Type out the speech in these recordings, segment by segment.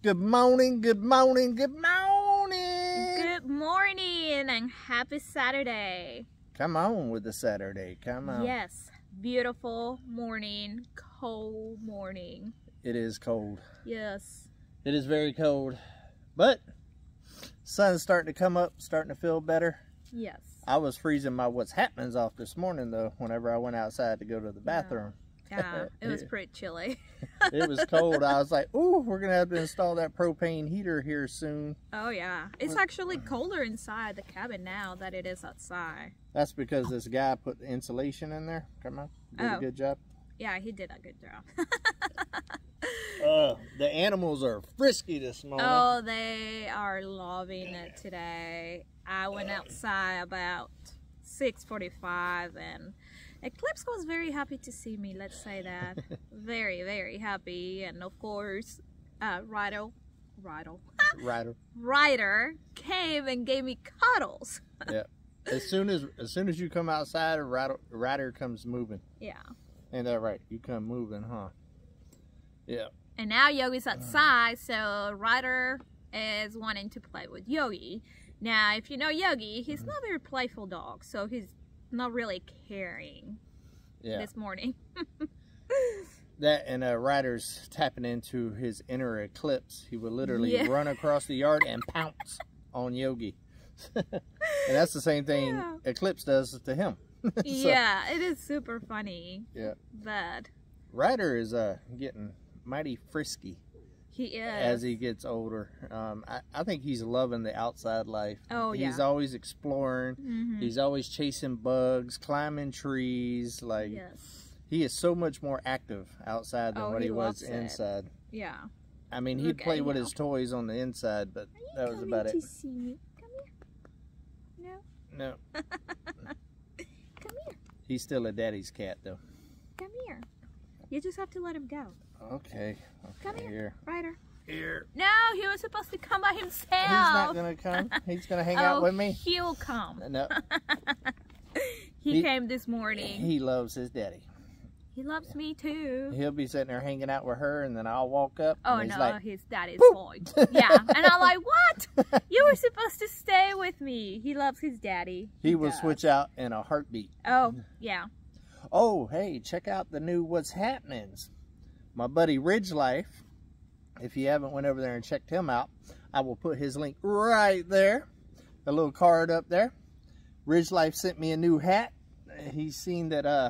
Good morning, good morning, good morning. Good morning and happy Saturday. Come on with the Saturday, come on. Yes, beautiful morning, cold morning. It is cold. Yes. It is very cold, but sun's starting to come up, starting to feel better. Yes. I was freezing my what's happenings off this morning though, whenever I went outside to go to the bathroom. Yeah, it was pretty chilly. It was cold. I was like, ooh, we're going to have to install that propane heater here soon. Oh, yeah. It's actually colder inside the cabin now than it is outside. That's because this guy put the insulation in there. Come on. Did a good job. Yeah, he did a good job. The animals are frisky this morning. Oh, they are loving it today. I went outside about 6:45 and Eclipse was very happy to see me, let's say that. Very, very happy. And of course, Ryder came and gave me cuddles. Yeah. As soon as you come outside, Ryder comes moving. Yeah. Ain't that right? You come moving, huh? Yeah. And now Yogi's outside, so Ryder is wanting to play with Yogi. Now, if you know Yogi, he's not a very playful dog, so he's not really caring this morning. That and Ryder's tapping into his inner Eclipse. He would literally run across the yard and pounce on Yogi. And that's the same thing Eclipse does to him. So, yeah, it is super funny. Yeah. But Ryder is getting mighty frisky. He is. As he gets older. I think he's loving the outside life. Oh, yeah. He's always exploring. Mm-hmm. He's always chasing bugs, climbing trees. Like, he is so much more active outside than what he was inside. Yeah. I mean, he'd play with his toys on the inside, but that was about it. To see me? Come here. No. Come here. He's still a daddy's cat, though. Come here. You just have to let him go. Okay. Come here, Ryder. Here. No, he was supposed to come by himself. He's not going to come. He's going to hang out with me. He'll come. No. He came this morning. He loves his daddy. He loves me too. He'll be sitting there hanging out with her, and then I'll walk up. Oh, and he's no, like, his daddy's boy. Yeah, and I'm like, what? You were supposed to stay with me. He loves his daddy. He will switch out in a heartbeat. Oh, yeah. Oh, hey, check out the new What's Happenings. My buddy Ridge Life, if you haven't went over there and checked him out, I will put his link right there. A little card up there. Ridge Life sent me a new hat. He's seen that I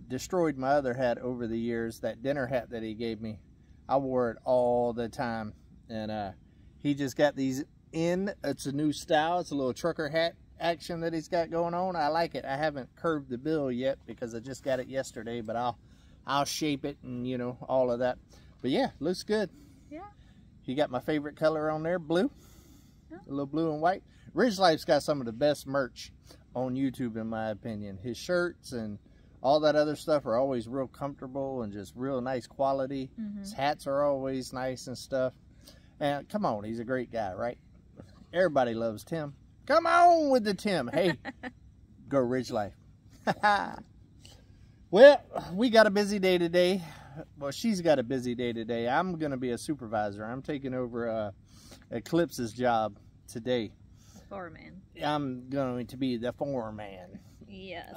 destroyed my other hat over the years, that dinner hat that he gave me. I wore it all the time. And he just got these in. It's a new style. It's a little trucker hat action that he's got going on. I like it. I haven't curved the bill yet because I just got it yesterday, but I'll shape it and, you know, all of that. But yeah, looks good. Yeah. He got my favorite color on there, blue. Yeah. A little blue and white. Ridge Life's got some of the best merch on YouTube, in my opinion. His shirts and all that other stuff are always real comfortable and just real nice quality. His hats are always nice and stuff. And come on, he's a great guy, right? Everybody loves Tim. Come on with the Tim. Hey, go Ridge Life. Well, we got a busy day today. Well, she's got a busy day today. I'm going to be a supervisor. I'm taking over Eclipse's job today. Foreman. I'm going to be the foreman. Yes.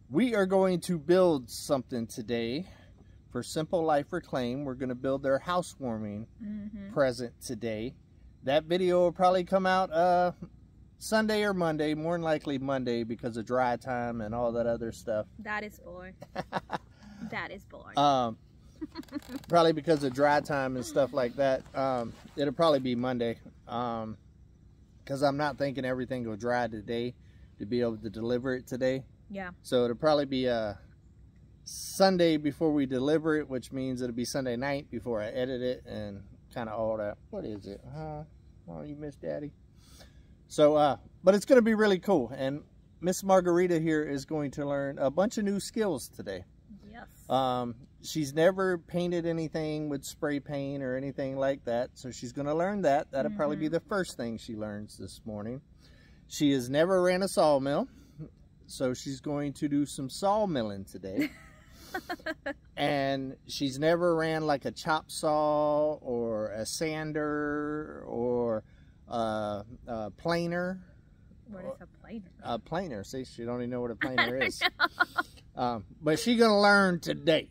We are going to build something today for Simple Life Reclaim. We're going to build their housewarming present today. That video will probably come out Sunday or Monday, more than likely Monday because of dry time and all that other stuff. That is boy. That is boy. Probably because of dry time and stuff like that. It'll probably be Monday because I'm not thinking everything will dry today to be able to deliver it today. Yeah. So it'll probably be Sunday before we deliver it, which means it'll be Sunday night before I edit it and kind of all that. What is it? Oh, you miss Daddy. So, but it's going to be really cool. And Miss Margarita here is going to learn a bunch of new skills today. Yes. She's never painted anything with spray paint or anything like that. So she's going to learn that. That'll probably be the first thing she learns this morning. She has never ran a sawmill. So she's going to do some sawmilling today. And she's never ran like a chop saw or a sander or a planer. What is a planer? A planer. See, she don't even know what a planer is. But she's gonna learn today.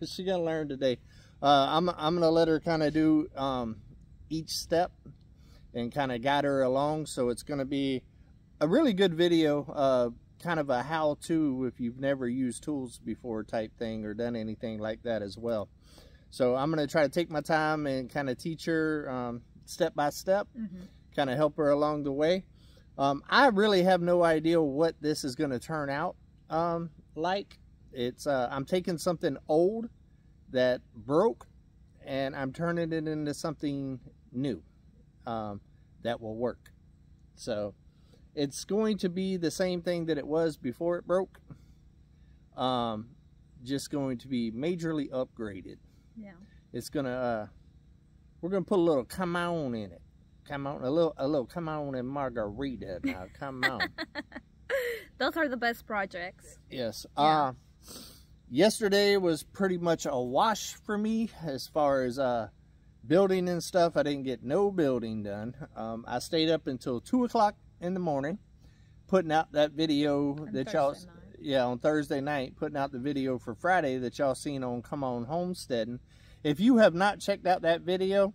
She's gonna learn today. I'm gonna let her kind of do each step and kind of guide her along. So it's gonna be a really good video, kind of a how-to if you've never used tools before type thing or done anything like that as well. So I'm gonna try to take my time and kind of teach her step by step, kind of help her along the way. I really have no idea what this is going to turn out like. It's I'm taking something old that broke and I'm turning it into something new that will work. So it's going to be the same thing that it was before it broke, just going to be majorly upgraded. Yeah, it's gonna we're gonna put a little come on in it. Come on, a little come on and Margarita now. Come on. Those are the best projects. Yes. Yeah. Yesterday was pretty much a wash for me as far as building and stuff. I didn't get no building done. I stayed up until 2 o'clock in the morning putting out that video that y'all, on Thursday night, putting out the video for Friday that y'all seen on Come On Homesteading. If you have not checked out that video,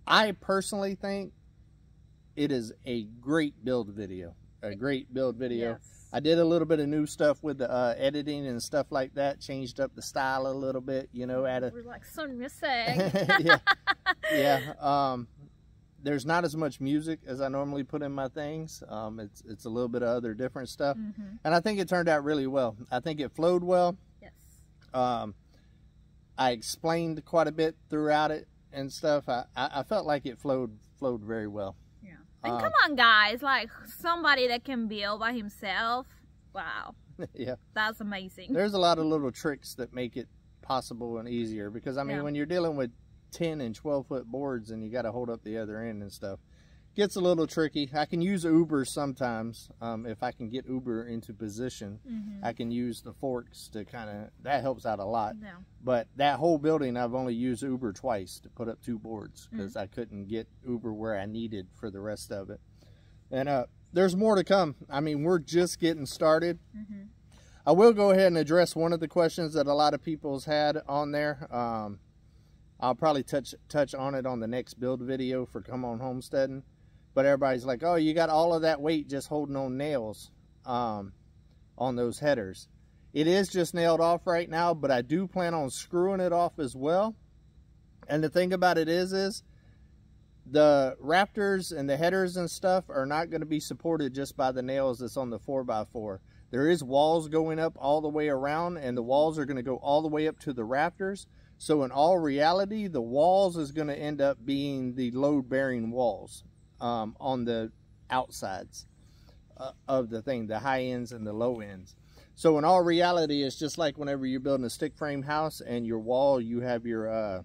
I personally think it is a great build video. A great build video. Yes. I did a little bit of new stuff with the editing and stuff like that. Changed up the style a little bit, you know. We're like so missing. Yeah. There's not as much music as I normally put in my things. It's a little bit of other different stuff. And I think it turned out really well. I think it flowed well. Yes. I explained quite a bit throughout it and stuff. I felt like it flowed very well. Yeah. And come on, guys, like somebody that can build by himself. Wow. Yeah. That's amazing. There's a lot of little tricks that make it possible and easier because I mean when you're dealing with 10 and 12 foot boards and you got to hold up the other end and stuff, gets a little tricky. I can use Uber sometimes. If I can get Uber into position, I can use the forks to kind of, that helps out a lot. Yeah. But that whole building, I've only used Uber twice to put up 2 boards because I couldn't get Uber where I needed for the rest of it. And there's more to come. I mean, we're just getting started. I will go ahead and address one of the questions that a lot of people's had on there. I'll probably touch on it on the next build video for Come On Homesteading. But everybody's like, oh, you got all of that weight just holding on nails on those headers. It is just nailed off right now, but I do plan on screwing it off as well. And the thing about it is the rafters and the headers and stuff are not going to be supported just by the nails that's on the 4x4. There is walls going up all the way around, and the walls are going to go all the way up to the rafters. So in all reality, the walls is going to end up being the load-bearing walls. On the outsides of the thing, the high ends and the low ends. So in all reality, it's just like whenever you're building a stick frame house and your wall, you have your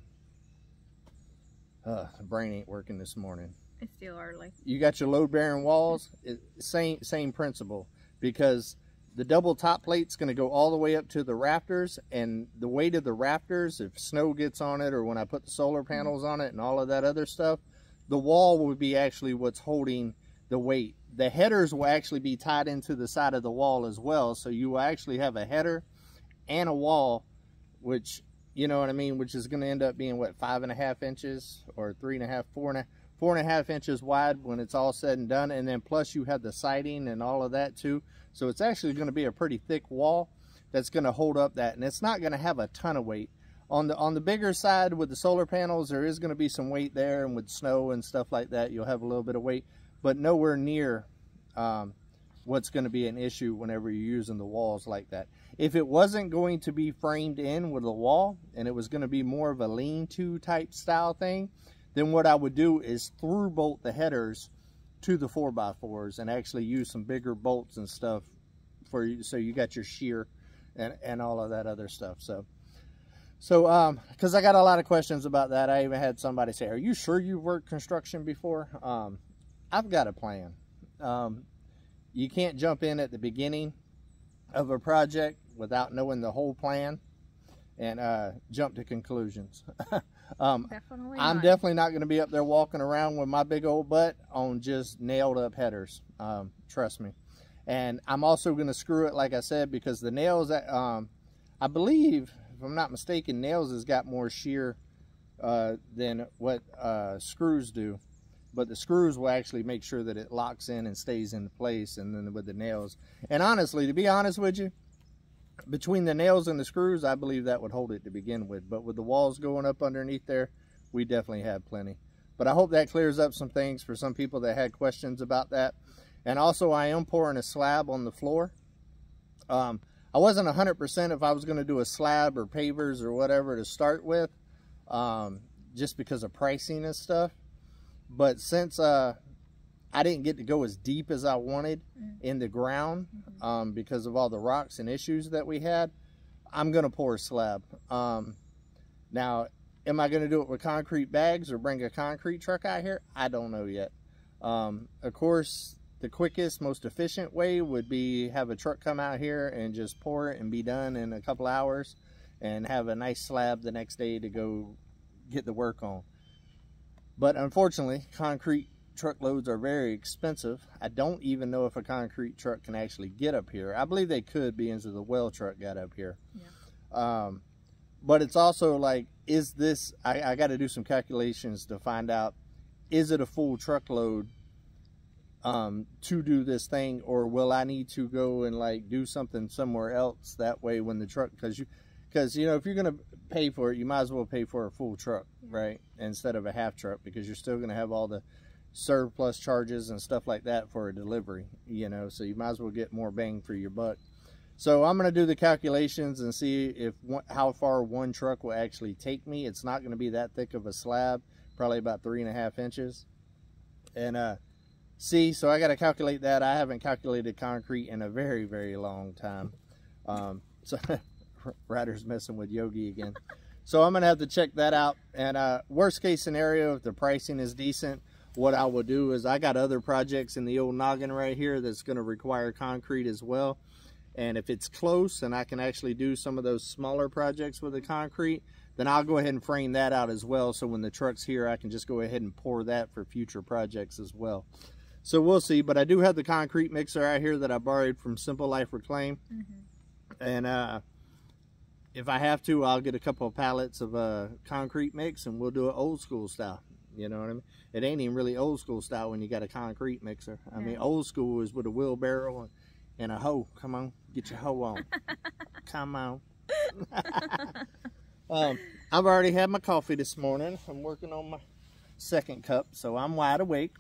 brain ain't working this morning. It's still early. You got your load bearing walls. Same principle, because the double top plate's going to go all the way up to the rafters, and the weight of the rafters, if snow gets on it or when I put the solar panels on it and all of that other stuff, the wall will be actually what's holding the weight. The headers will actually be tied into the side of the wall as well. So you will actually have a header and a wall, which, you know what I mean, which is going to end up being, what, 5.5 inches or 3.5, 4.5 inches wide when it's all said and done. And then plus you have the siding and all of that too. So it's actually going to be a pretty thick wall that's going to hold up that. And it's not going to have a ton of weight. On the bigger side with the solar panels, there is going to be some weight there, and with snow and stuff like that, you'll have a little bit of weight, but nowhere near what's going to be an issue whenever you're using the walls like that. If it wasn't going to be framed in with a wall, and it was going to be more of a lean-to type style thing, then what I would do is through bolt the headers to the 4x4s and actually use some bigger bolts and stuff for you, so you got your shear and all of that other stuff. So, because I got a lot of questions about that. I even had somebody say, are you sure you've worked construction before? I've got a plan. You can't jump in at the beginning of a project without knowing the whole plan. and jump to conclusions. Definitely I'm not. definitely not going to be up there walking around with my big old butt on just nailed up headers. Trust me. And I'm also going to screw it, like I said, because the nails, I believe, if I'm not mistaken, nails has got more shear than what screws do. But the screws will actually make sure that it locks in and stays in place, and then with the nails. And honestly, to be honest with you, between the nails and the screws, I believe that would hold it to begin with. But with the walls going up underneath there, we definitely have plenty. But I hope that clears up some things for some people that had questions about that. And also, I am pouring a slab on the floor. I wasn't 100% if I was going to do a slab or pavers or whatever to start with, just because of pricing and stuff. But since I didn't get to go as deep as I wanted in the ground because of all the rocks and issues that we had, I'm going to pour a slab. Now, am I going to do it with concrete bags or bring a concrete truck out here? I don't know yet. Of course, the quickest, most efficient way would be have a truck come out here and just pour it and be done in a couple hours and have a nice slab the next day to go get the work on. But unfortunately, concrete truckloads are very expensive. I don't even know if a concrete truck can actually get up here. I believe they could, being the well truck got up here. Yeah. But it's also like, is this, I got to do some calculations to find out, is it a full truckload to do this thing, or will I need to go and like do something somewhere else? That way when the truck, because you know, if you're going to pay for it, you might as well pay for a full truck, right, instead of a half truck, because you're still going to have all the surplus charges and stuff like that for a delivery, you know, so you might as well get more bang for your buck. So I'm going to do the calculations and see if how far one truck will actually take me. It's not going to be that thick of a slab, probably about 3.5 inches. And see, so I got to calculate that. I haven't calculated concrete in a very, very long time. So Ryder's messing with Yogi again. So I'm going to have to check that out. And worst case scenario, if the pricing is decent, what I will do is I got other projects in the old noggin right here that's going to require concrete as well. And if it's close and I can actually do some of those smaller projects with the concrete, then I'll go ahead and frame that out as well. So when the truck's here, I can just go ahead and pour that for future projects as well. So we'll see. But I do have the concrete mixer out here that I borrowed from Simple Life Reclaim. And if I have to, I'll get a couple of pallets of concrete mix and we'll do it old school style. You know what I mean? It ain't even really old school style when you got a concrete mixer. I mean, old school is with a wheelbarrow and a hoe. Come on, get your hoe on. Come on. I've already had my coffee this morning. I'm working on my second cup, so I'm wide awake.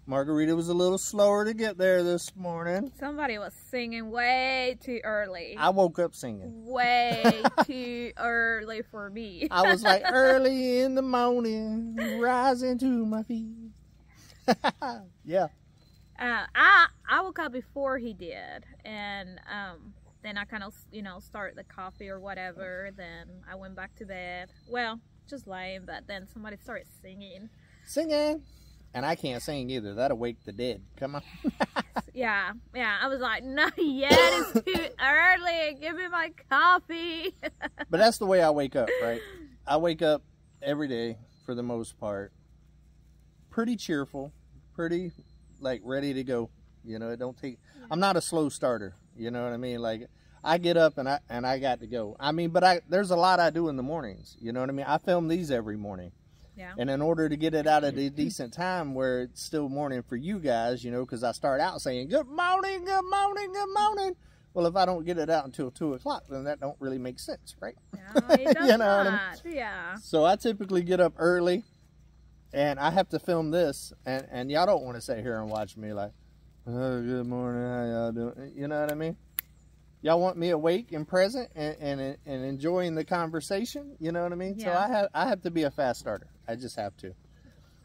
Margarita was a little slower to get there this morning. Somebody was singing way too early. I woke up singing. Way too early for me. I was like, early in the morning, rising to my feet. Yeah. I woke up before he did, and then I kind of, you know, start the coffee or whatever. Then I went back to bed. Well, just laying, but then somebody started singing. Singing. And I can't sing either. That'll wake the dead. Come on. Yeah. I was like, not yet. It's too early. Give me my coffee. But that's the way I wake up, right? I wake up every day, for the most part, pretty cheerful, pretty, like, ready to go. You know, it don't take... I'm not a slow starter. You know what I mean? Like, I get up and I got to go. I mean, but there's a lot I do in the mornings. You know what I mean? I film these every morning. Yeah. And in order to get it out at a decent time where it's still morning for you guys, you know, because I start out saying, good morning, good morning, good morning. Well, if I don't get it out until 2 o'clock, then that don't really make sense, right? No, it does you know not. What I mean? Yeah. So I typically get up early, and I have to film this, and y'all don't want to sit here and watch me like, oh, good morning, how y'all doing? You know what I mean? Y'all want me awake and present and enjoying the conversation, you know what I mean? Yeah. So I have to be a fast starter. I just have to.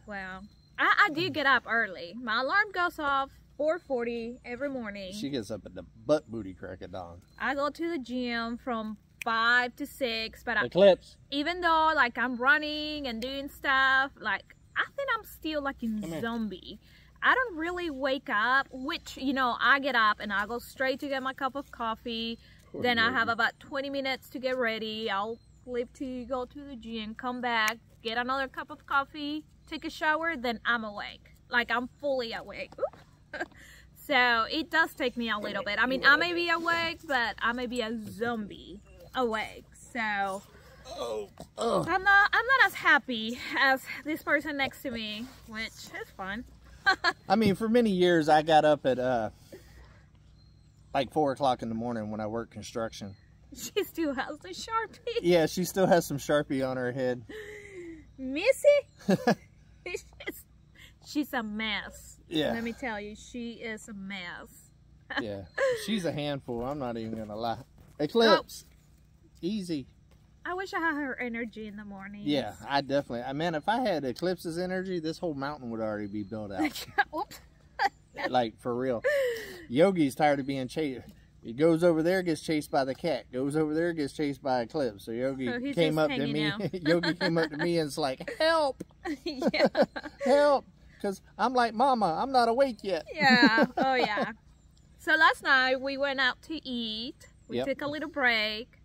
Well, I do get up early. My alarm goes off 4:40 every morning. She gets up at the butt booty crack of dawn. I go to the gym from 5 to 6, but Eclipse. Even though like I'm running and doing stuff, like I think I'm still like a zombie. I don't really wake up, which, you know, I get up and I go straight to get my cup of coffee, Then I have about 20 minutes to get ready. I'll leave to go to the gym, come back, get another cup of coffee, take a shower, then I'm awake. Like, I'm fully awake. So it does take me a little bit. I mean, I may be awake, but I may be a zombie awake. So I'm not as happy as this person next to me, which is fun. I mean, for many years, I got up at like 4 o'clock in the morning when I worked construction. She still has the Sharpie. Yeah, she still has some Sharpie on her head. Missy? She's a mess. Yeah. Let me tell you, she is a mess. Yeah, she's a handful. I'm not even gonna lie. Eclipse, easy. I wish I had her energy in the morning. Yeah, I definitely. Man, if I had Eclipse's energy, this whole mountain would already be built out. Oops. Like, for real. Yogi's tired of being chased. He goes over there, gets chased by the cat. Goes over there, gets chased by Eclipse. So Yogi came up to me. Yogi came up to me and was like, "Help! Yeah. Help!" Because I'm like, "Mama, I'm not awake yet." Yeah. Oh yeah. So last night we went out to eat. We Yep. took a little break.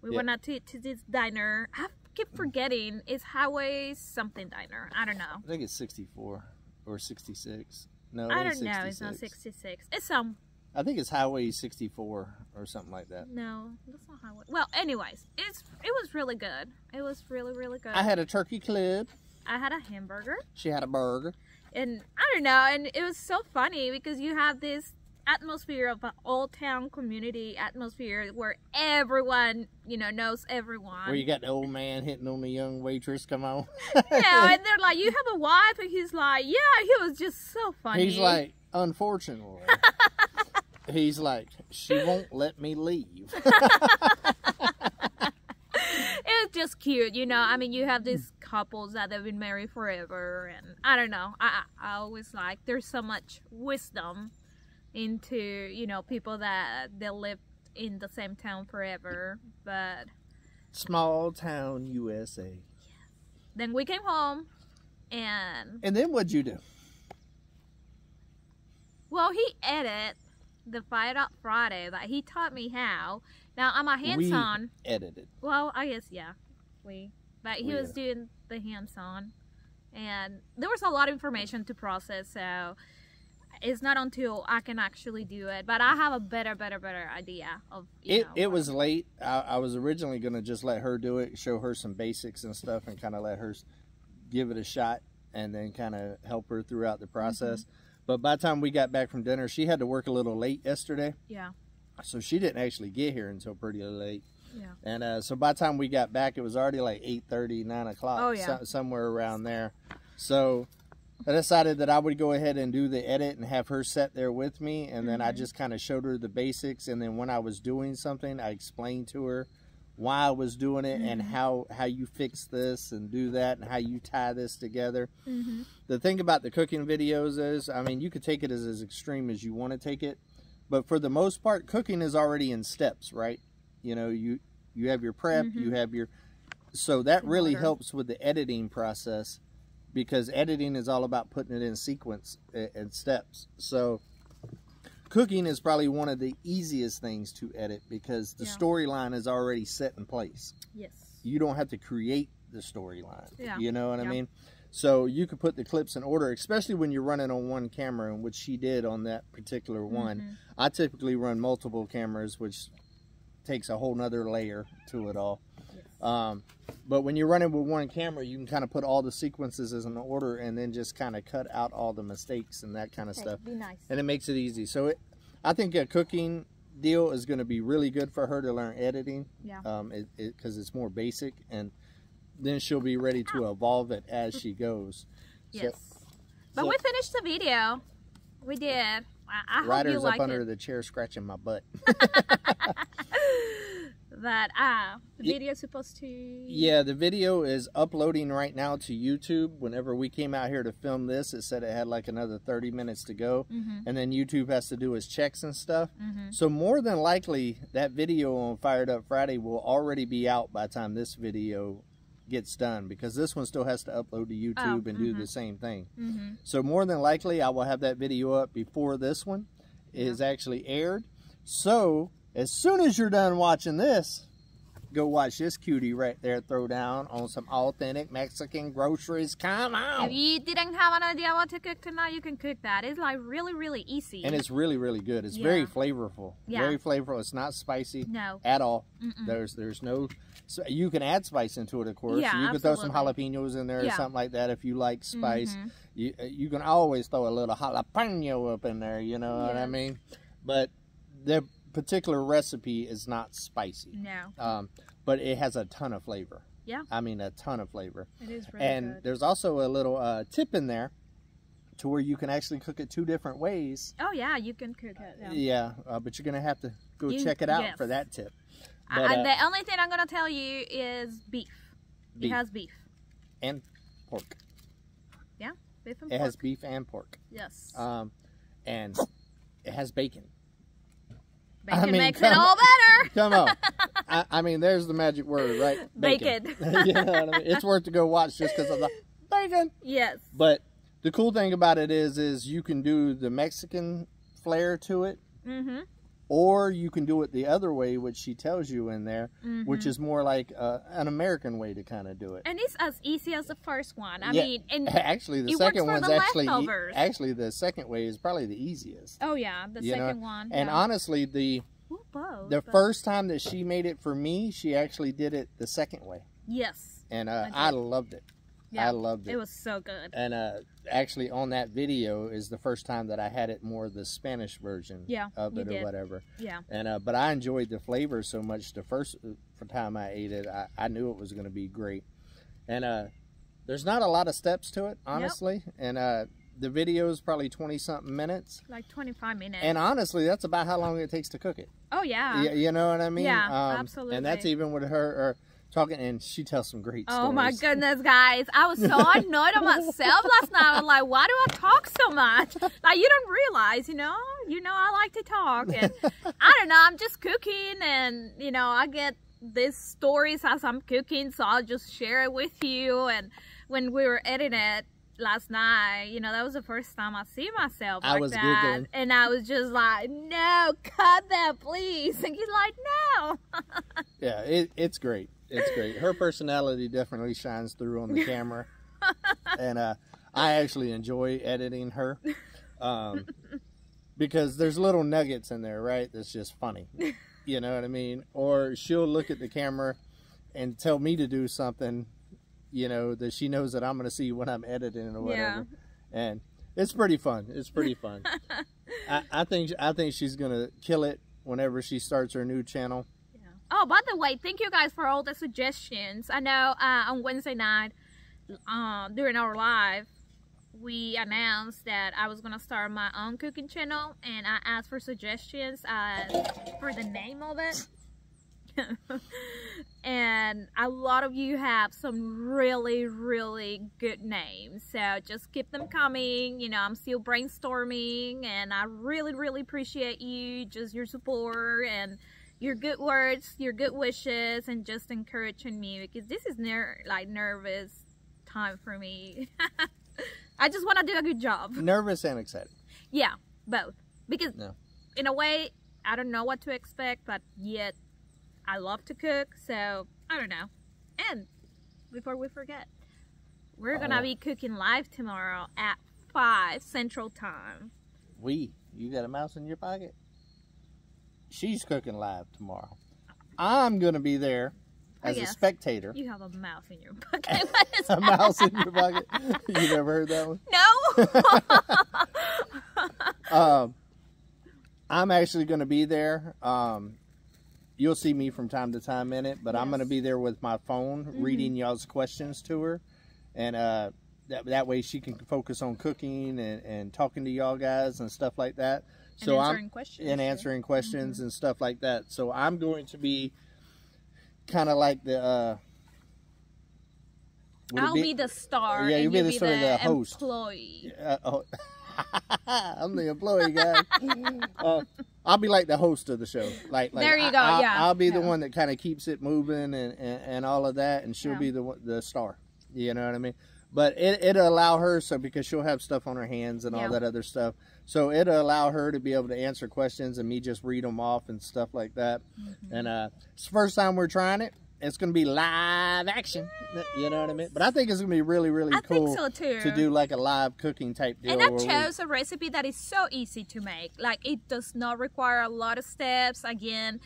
We went out to this diner. I keep forgetting. It's Highway something diner. I don't know. I think it's 64 or 66. No, I don't know. It's not 66. It's some. I think it's Highway 64 or something like that. No, that's not Highway. Well, anyways, it was really good. It was really, really good. I had a turkey club. I had a hamburger. She had a burger. And I don't know, and it was so funny because you have this atmosphere of an old town community atmosphere where everyone, you know, knows everyone. Where you got the old man hitting on the young waitress, come on. Yeah, and they're like, "You have a wife?" And he's like, "Yeah." He was just so funny. He's like, "Unfortunately." He's like, "She won't let me leave." It's just cute, you know. I mean, you have these couples that have been married forever, and I don't know. I always like, there's so much wisdom into, you know, people that they live in the same town forever. But small town USA. then we came home, and then what'd you do? well, he edited the Fired Up Friday, but he taught me how. Now I'm a hands-on. We edited. Well, I guess yeah, but he was doing the hands-on, and there was a lot of information to process. So it's not until I can actually do it, but I have a better idea of. It was late. I was originally gonna just let her do it, show her some basics and stuff, and kind of let her give it a shot, and then kind of help her throughout the process. Mm-hmm. But by the time we got back from dinner, she had to work a little late yesterday. Yeah. So she didn't actually get here until pretty late. Yeah. And so by the time we got back, it was already like 8:30, 9 o'clock. Oh, yeah. Somewhere around there. So I decided that I would go ahead and do the edit and have her sit there with me. And then I just kind of showed her the basics. And then when I was doing something, I explained to her why I was doing it and how you fix this and do that and how you tie this together. The thing about the cooking videos is, I mean, you could take it as extreme as you want to take it. But for the most part, cooking is already in steps, right? You know, you have your prep, you have your... So that really helps with the editing process, because editing is all about putting it in sequence and steps. So cooking is probably one of the easiest things to edit, because the storyline is already set in place. Yes. You don't have to create the storyline. Yeah. You know what I mean? So you could put the clips in order, especially when you're running on one camera, which she did on that particular one. I typically run multiple cameras, which takes a whole nother layer to it all. Yes. But when you're running with one camera, you can kind of put all the sequences in order and then just kind of cut out all the mistakes and that kind of stuff. Be nice. And it makes it easy. So I think a cooking deal is going to be really good for her to learn editing. Yeah. Because it's more basic, and then she'll be ready to evolve it as she goes. Yes. But we finished the video. We did. I hope Ryder's you liked up under it. the chair scratching my butt. But the video is supposed to... Yeah, the video is uploading right now to YouTube. Whenever we came out here to film this, it said it had like another 30 minutes to go. And then YouTube has to do its checks and stuff. So more than likely, that video on Fired Up Friday will already be out by the time this video gets done, because this one still has to upload to YouTube and do the same thing. So more than likely, I will have that video up before this one is actually aired. So as soon as you're done watching this, go watch this cutie right there throw down on some authentic Mexican groceries. Come on. If you didn't have an idea what to cook tonight, you can cook that. It's like really, really easy. And it's really, really good. It's very flavorful. Yeah. Very flavorful. It's not spicy No. at all. There's no... So you can add spice into it, of course. Yeah, you can throw some jalapenos in there or something like that if you like spice. You can always throw a little jalapeno up in there, you know what I mean? But their particular recipe is not spicy. No. But it has a ton of flavor. Yeah. I mean, a ton of flavor. It is really And good. there's also a little tip in there to where you can actually cook it 2 different ways. Oh, yeah, you can cook it. Yeah, but you're going to have to go check it out for that tip. But, the only thing I'm going to tell you is beef. It has beef. And pork. Yeah, beef and pork. It has beef and pork. Yes. And it has bacon. Bacon makes it all better. Come on. I mean, there's the magic word, right? Bacon. You know what I mean? It's worth to go watch just because of the bacon. Yes. But the cool thing about it is you can do the Mexican flair to it. Or you can do it the other way, which she tells you in there, which is more like an American way to kind of do it. And it's as easy as the first one. I mean, and actually, the second one's actually the second way is probably the easiest. Oh yeah, the second one. And honestly, the first time that she made it for me, she actually did it the second way. Yes. And I loved it. Yeah, I loved it. It was so good. And actually, on that video is the first time that I had it more the Spanish version of it or whatever. Yeah. And but I enjoyed the flavor so much the first time I ate it. I knew it was going to be great. And there's not a lot of steps to it, honestly. And the video is probably 20-something minutes. Like 25 minutes. And honestly, that's about how long it takes to cook it. Oh, yeah. You know what I mean? Yeah, absolutely. And that's even with her... talking, and she tells some great stories. Oh my goodness, guys. I was so annoyed at myself last night. I was like, why do I talk so much? Like, you don't realize, you know I like to talk. And I don't know, I'm just cooking and, I get these stories as I'm cooking, so I'll just share it with you. And when we were editing it last night, that was the first time I see myself like that. Giggling. And I was just like, no, cut that, please. And he's like, no. Yeah, it's great. It's great. Her personality definitely shines through on the camera. And I actually enjoy editing her. Because there's little nuggets in there, right? That's just funny. You know what I mean? Or she'll look at the camera and tell me to do something, that she knows that I'm going to see when I'm editing or whatever. Yeah. And it's pretty fun. It's pretty fun. I think she's going to kill it whenever she starts her new channel. Oh, by the way, thank you guys for all the suggestions. I know on Wednesday night, during our live, we announced that I was going to start my own cooking channel, and I asked for suggestions for the name of it. And a lot of you have some really, really good names, so just keep them coming. I'm still brainstorming, and I really, really appreciate you, just your support and your good words, your good wishes, and just encouraging me, because this is nervous time for me. I just want to do a good job. Nervous and excited. Yeah, both. Because in a way, I don't know what to expect, but yet I love to cook, so I don't know. And before we forget, we're going to be cooking live tomorrow at 5 Central Time. You got a mouse in your pocket? She's cooking live tomorrow. I'm going to be there as a spectator. You have a mouse in your pocket. A mouse in your pocket? You never heard that one? No. I'm actually going to be there. You'll see me from time to time in it, but I'm going to be there with my phone reading y'all's questions to her. And that way she can focus on cooking and talking to y'all guys and stuff like that. So answering questions and stuff like that. So I'm going to be kind of like the I'll be the star. Yeah, you'll be the sort of the host. Employee. I'm the employee guy. I'll be like the host of the show. Like there you go. I'll be the one that kind of keeps it moving and all of that, and she'll be the star. You know what I mean? But it'll allow her, so because she'll have stuff on her hands and all that other stuff. So it'll allow her to be able to answer questions and me just read them off and stuff like that. And it's the first time we're trying it. It's going to be live action. You know what I mean? But I think it's going to be really, really cool think so too. to do like a live cooking type deal. And I chose a recipe that is so easy to make. Like, it does not require a lot of steps. Again,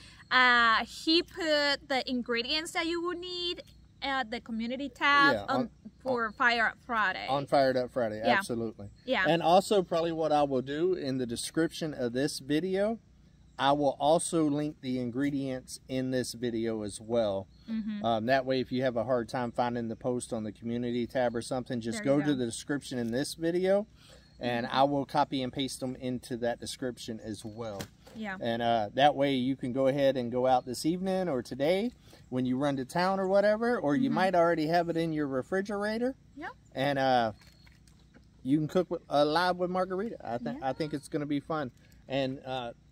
he put the ingredients that you would need at the community tab for Fire Up Friday. On Fired Up Friday, absolutely. Yeah. And also probably what I will do in the description of this video, I will also link the ingredients in this video as well. That way, if you have a hard time finding the post on the community tab or something, just go to the description in this video, and I will copy and paste them into that description as well. Yeah. And that way you can go ahead and go out this evening or today when you run to town or whatever, or you might already have it in your refrigerator. Yeah. And you can cook live with Margarita. I think it's going to be fun. And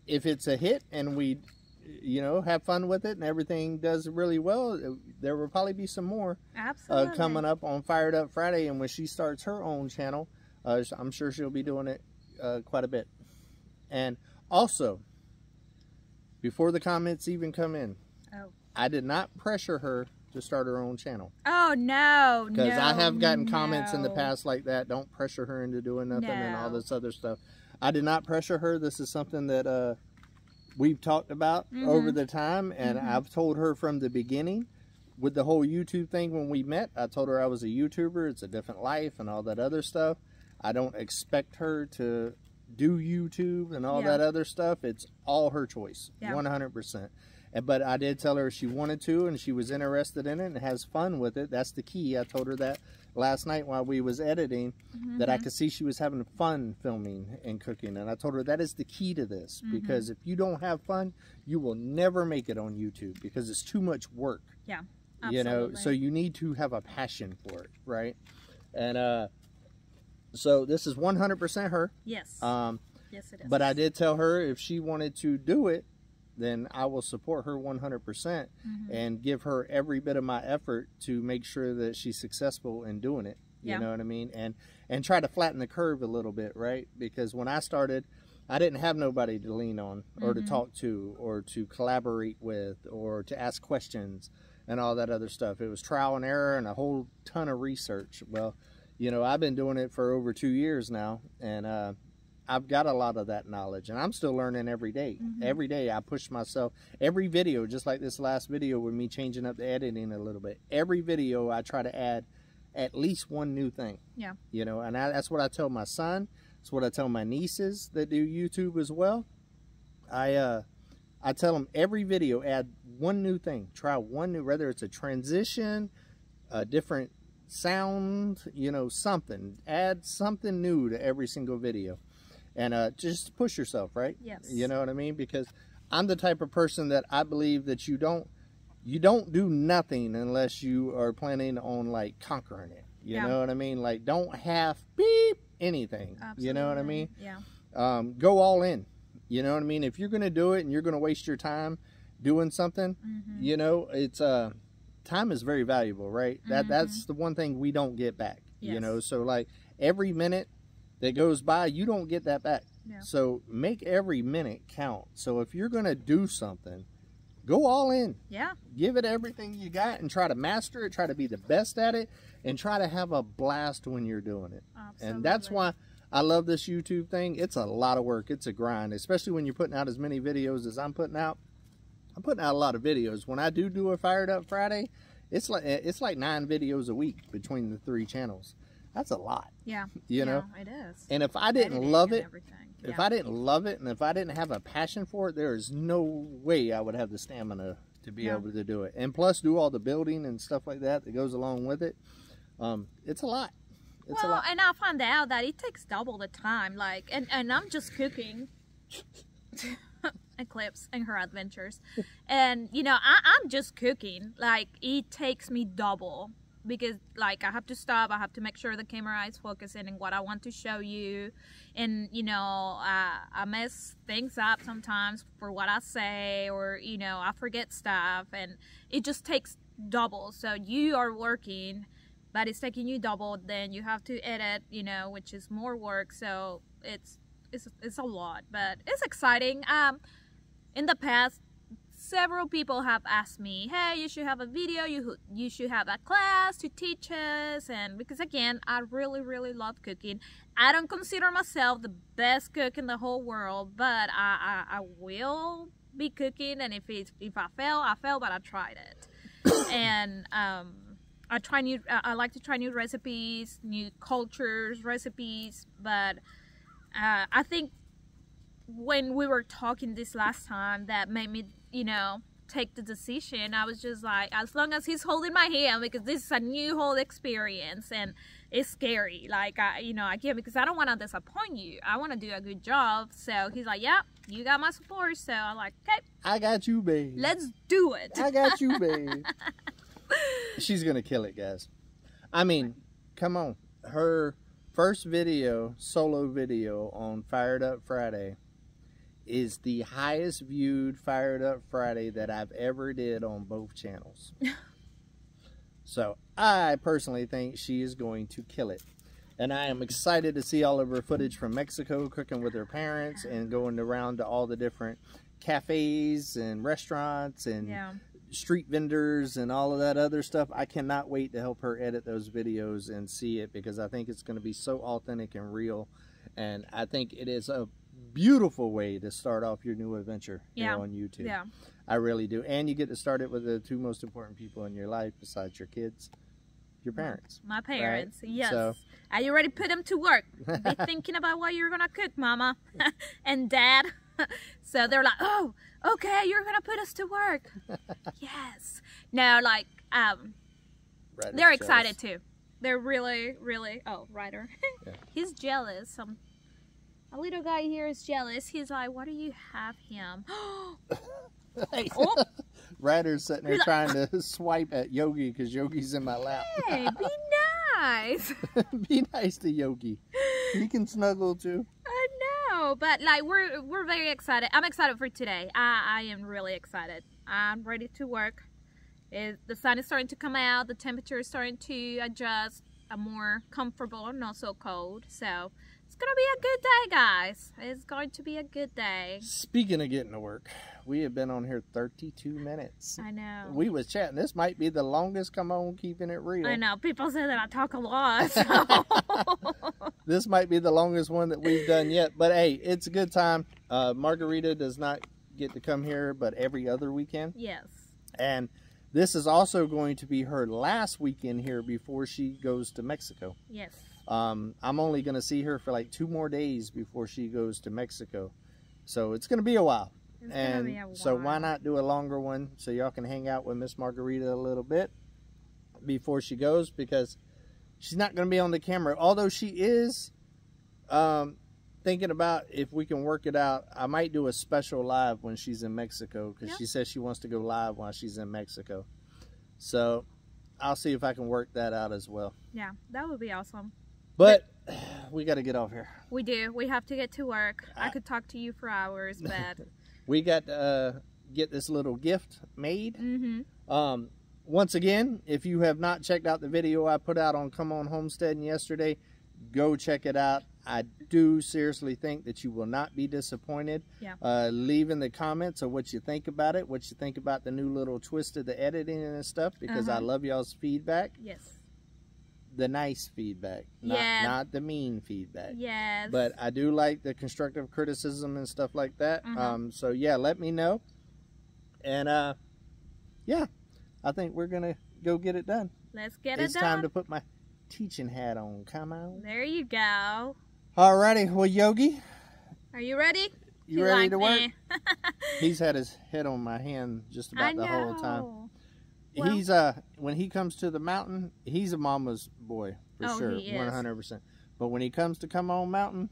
if it's a hit and we, you know, have fun with it and everything does really well, there will probably be some more coming up on Fired Up Friday. And when she starts her own channel, I'm sure she'll be doing it quite a bit. And also, before the comments even come in, I did not pressure her to start her own channel. Oh, no. Because I have gotten comments in the past like that. Don't pressure her into doing nothing and all this other stuff. I did not pressure her. This is something that we've talked about over the time. And I've told her from the beginning with the whole YouTube thing when we met. I told her I was a YouTuber. It's a different life and all that other stuff. I don't expect her to do YouTube and all that other stuff. It's all her choice, 100%. But I did tell her she wanted to and she was interested in it and has fun with it. That's the key. I told her that last night while we was editing, that I could see she was having fun filming and cooking. And I told her that is the key to this, because if you don't have fun, you will never make it on YouTube because it's too much work. Yeah, absolutely. You know, so you need to have a passion for it, right? And so this is 100% her. Yes. Yes, it is. But I did tell her if she wanted to do it, then I will support her 100% and give her every bit of my effort to make sure that she's successful in doing it. You know what I mean? And try to flatten the curve a little bit, right? Because when I started, I didn't have nobody to lean on or to talk to or to collaborate with or to ask questions and all that other stuff. It was trial and error and a whole ton of research. Well, you know, I've been doing it for over 2 years now, and I've got a lot of that knowledge, and I'm still learning every day. Every day I push myself. Every video, just like this last video with me changing up the editing a little bit, every video I try to add at least one new thing. Yeah. You know, and that's what I tell my son. It's what I tell my nieces that do YouTube as well. I tell them every video, add one new thing. Try one new, whether it's a transition, a different sound, you know, something. Add something new to every single video. And just push yourself, right? Yes. You know what I mean? Because I'm the type of person that I believe that you don't do nothing unless you are planning on like conquering it. You know what I mean? Like, don't half beep anything. Absolutely. You know what I mean? Yeah. Go all in. You know what I mean? If you're going to do it and you're going to waste your time doing something, you know, it's time is very valuable, right? That's the one thing we don't get back. You know, so like every minute that goes by, you don't get that back. So make every minute count. So if you're going to do something, go all in. Give it everything you got and try to master it, try to be the best at it, and try to have a blast when you're doing it. Absolutely. And that's why I love this YouTube thing. It's a lot of work. It's a grind, especially when you're putting out as many videos as I'm putting out. I'm putting out a lot of videos. When I do a Fired Up Friday, it's like 9 videos a week between the 3 channels. That's a lot. Yeah. You know? It is. And if I didn't love it, if I didn't love it and if I didn't have a passion for it, there is no way I would have the stamina to be able to do it. And plus do all the building and stuff like that goes along with it. It's a lot. It's a lot. And I found out that it takes double the time. Like, and I'm just cooking. Eclipse and her adventures. And, you know, I'm just cooking. Like, it takes me double. Because, like, I have to stop. I have to make sure the camera is focusing on what I want to show you. And, you know, I mess things up sometimes for what I say. Or, you know, I forget stuff. And it just takes double. So you are working but it's taking you double. Then you have to edit, you know, which is more work. So it's a lot, but it's exciting. In the past, several people have asked me, hey, you should have a video, you should have a class to teach us. And because again, I really love cooking. I don't consider myself the best cook in the whole world, but I will be cooking, and if I fail, I fail, but I tried it. And I like to try new recipes, new cultures, recipes. But I think when we were talking this last time, that made me, you know, take the decision. I was just like, as long as he's holding my hand, because this is a new whole experience and it's scary. Like, I can't, because I don't want to disappoint you. I want to do a good job. So he's like, yeah, you got my support. So I'm like, okay, I got you, babe. let's do it. I got you, babe. She's gonna kill it, guys. I mean, come on. Her first video, solo video on Fired Up Friday, is the highest viewed Fired Up Friday that I've ever did on both channels. So I personally think she is going to kill it. And I am excited to see all of her footage from Mexico, cooking with her parents and going around to all the different cafes and restaurants and street vendors and all of that other stuff. I cannot wait to help her edit those videos and see it, because I think it's going to be so authentic and real. And I think it is a beautiful way to start off your new adventure here on YouTube. Yeah, I really do. And you get to start it with the two most important people in your life besides your kids, your parents. My parents, right? Yes. So, are you ready to put them to work? Be thinking about what you're gonna cook, Mama and Dad. So they're like, oh, okay, you're gonna put us to work. Yes. No, like they're excited too. They're really, oh, Ryder. Yeah. He's jealous. A little guy here is jealous. He's like, why do you have him? Oh. Ryder's sitting there trying to swipe at Yogi because Yogi's in my lap. Hey, be nice. Be nice to Yogi. He can snuggle too. I know, but like we're very excited. I'm excited for today. I am really excited. I'm ready to work. The sun is starting to come out. The temperature is starting to adjust. I'm more comfortable and not so cold. So it's going to be a good day, guys. It's going to be a good day. Speaking of getting to work, we have been on here 32 minutes. I know. We was chatting. This might be the longest, come on, keeping it real. I know. People say that I talk a lot. So. This might be the longest one that we've done yet. But, hey, it's a good time. Margarita does not get to come here but every other weekend. Yes. And this is also going to be her last weekend here before she goes to Mexico. Yes. I'm only going to see her for like 2 more days before she goes to Mexico. So it's going to be a while. So why not do a longer one so y'all can hang out with Miss Margarita a little bit before she goes, because she's not going to be on the camera. Although she is thinking about if we can work it out. I might do a special live when she's in Mexico, because she says she wants to go live while she's in Mexico. So I'll see if I can work that out as well. Yeah, that would be awesome. But we got to get off here. We do. We have to get to work. I could talk to you for hours, but we got to get this little gift made. Mm-hmm. Once again, if you have not checked out the video I put out on Come On Homesteading yesterday, go check it out. I do seriously think that you will not be disappointed. Yeah. Leave in the comments of what you think about it, what you think about the new little twist of the editing and stuff, because I love y'all's feedback. Yes. The nice feedback, not the mean feedback. Yes. But I do like the constructive criticism and stuff like that. So yeah, let me know. And yeah, I think we're gonna go get it done. Let's get it done. It's time to put my teaching hat on. Come on. There you go. Alrighty, well, Yogi, are you ready? You ready to work? He's had his head on my hand just about the whole time. Well, he's when he comes to the mountain, he's a mama's boy for sure, 100%. But when he comes to Come On Mountain,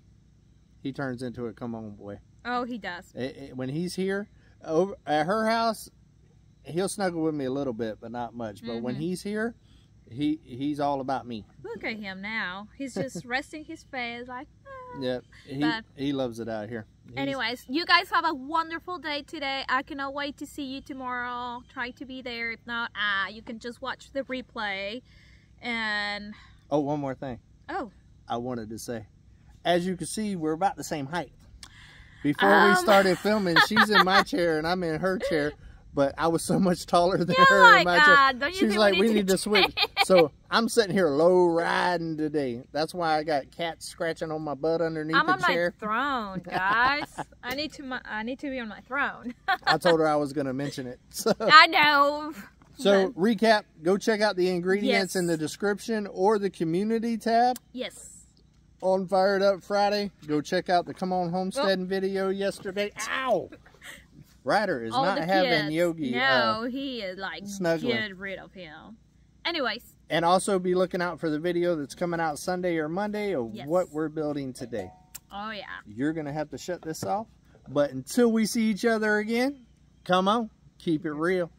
he turns into a Come On boy. Oh, he does. When he's here over at her house, he'll snuggle with me a little bit, but not much. But when he's here, he's all about me. Look at him now. He's just resting his face like. Yeah, he loves it out here. Anyways, you guys have a wonderful day today. I cannot wait to see you tomorrow. Try to be there. If not, you can just watch the replay. And oh, one more thing. Oh. I wanted to say, as you can see, we're about the same height. Before we started filming, she's in my chair and I'm in her chair. But I was so much taller than her in my chair. Don't you She's think like, we need to switch. So I'm sitting here low riding today. That's why I got cats scratching on my butt underneath the chair. I'm on my throne, guys. I need to be on my throne. I told her I was going to mention it. So. I know. So recap, go check out the ingredients in the description or the community tab. Yes. On Fired Up Friday, go check out the Come On Homesteading video yesterday. Ow! Ryder is not having Yogi. No, he is like, snuggling. Get rid of him. Anyways. And also be looking out for the video that's coming out Sunday or Monday of what we're building today. Oh, yeah. You're going to have to shut this off. But until we see each other again, come on, keep it real.